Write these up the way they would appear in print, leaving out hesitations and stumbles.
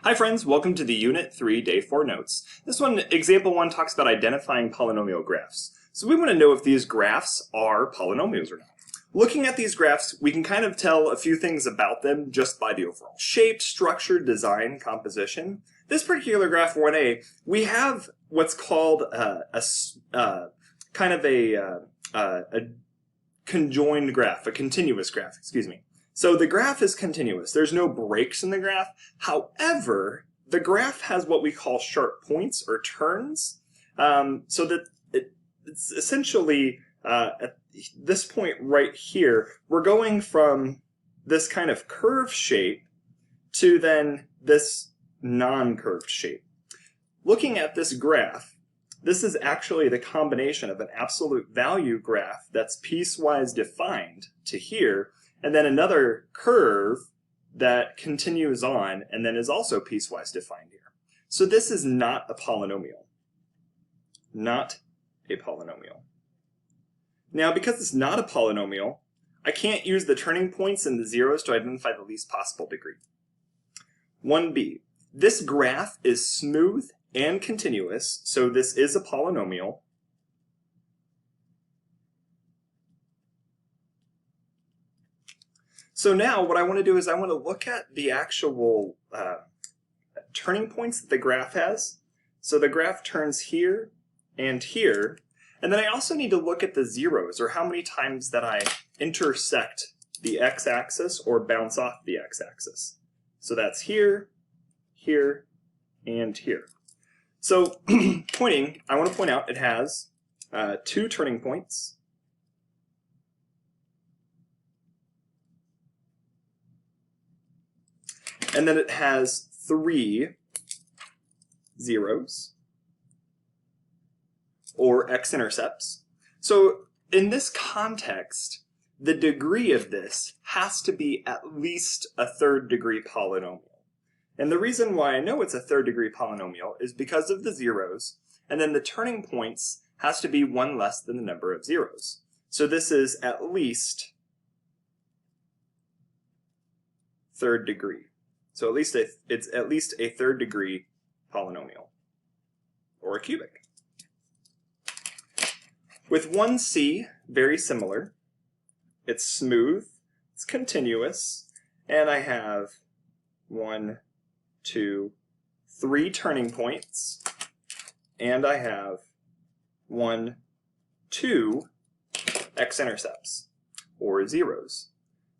Hi friends, welcome to the Unit 3 Day 4 notes. This one, example 1, talks about identifying polynomial graphs. So we want to know if these graphs are polynomials or not. Looking at these graphs, we can kind of tell a few things about them just by the overall shape, structure, design, composition. This particular graph 1a, we have what's called a conjoined graph, a continuous graph, excuse me. So the graph is continuous. There's no breaks in the graph. However, the graph has what we call sharp points or turns, so that it's essentially at this point right here, we're going from this kind of curved shape to then this non-curved shape. Looking at this graph, this is actually the combination of an absolute value graph that's piecewise defined to here, and then another curve that continues on and then is also piecewise defined here. So this is not a polynomial. Not a polynomial. Now, because it's not a polynomial, I can't use the turning points and the zeros to identify the least possible degree. 1b. This graph is smooth and continuous, so this is a polynomial. So now what I want to do is I want to look at the actual turning points that the graph has. So the graph turns here and here. And then I also need to look at the zeros, or how many times that I intersect the x-axis or bounce off the x-axis. So that's here, here, and here. So pointing, I want to point out it has 2 turning points. And then it has 3 zeros, or x-intercepts. So in this context, the degree of this has to be at least a 3rd degree polynomial. And the reason why I know it's a 3rd degree polynomial is because of the zeros, and then the turning points has to be 1 less than the number of zeros. So this is at least 3rd degree. So at least it's at least a 3rd degree polynomial, or a cubic. With 1c, very similar. It's smooth, it's continuous, and I have 1, 2, 3 turning points, and I have 1, 2 x-intercepts, or zeros.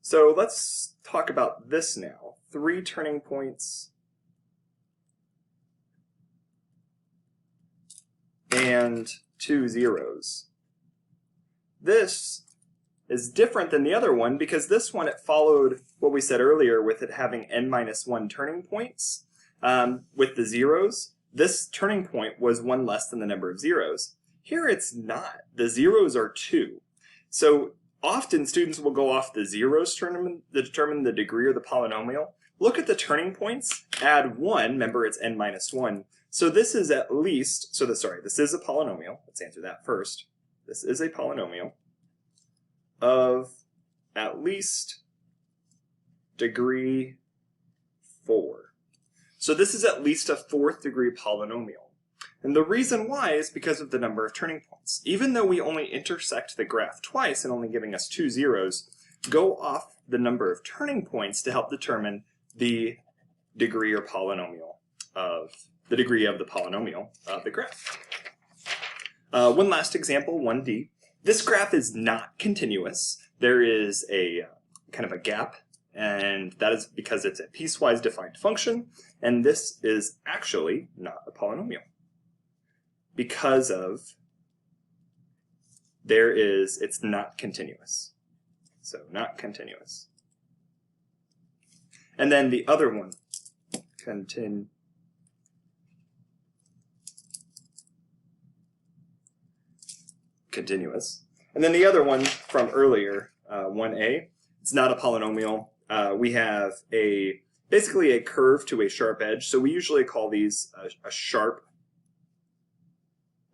So let's talk about this now. 3 turning points and 2 zeros. This is different than the other one because this one, it followed what we said earlier with it having n-1 turning points. With the zeros, this turning point was 1 less than the number of zeros. Here it's not. The zeros are 2. So often students will go off the zeros to determine the degree of the polynomial. Look at the turning points, add 1, remember it's n-1. So this is at least, this is a polynomial. Let's answer that first. This is a polynomial of at least degree 4. So this is at least a 4th degree polynomial. And the reason why is because of the number of turning points. Even though we only intersect the graph twice and only giving us 2 zeros, go off the number of turning points to help determine the degree or polynomial of the degree of the polynomial of the graph. One last example, 1d. This graph is not continuous. There is a kind of a gap, and that is because it's a piecewise defined function, and this is actually not a polynomial because of it's not continuous. So not continuous. And then the other one, continuous. And then the other one from earlier, 1a, it's not a polynomial. We have basically a curve to a sharp edge. So we usually call these a sharp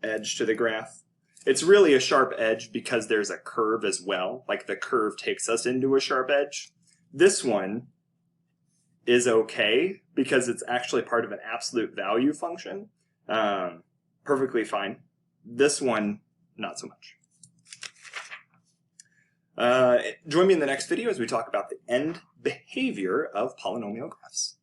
edge to the graph. It's really a sharp edge because there's a curve as well, like the curve takes us into a sharp edge. This one is okay because it's actually part of an absolute value function. Perfectly fine. This one, not so much. Join me in the next video as we talk about the end behavior of polynomial graphs.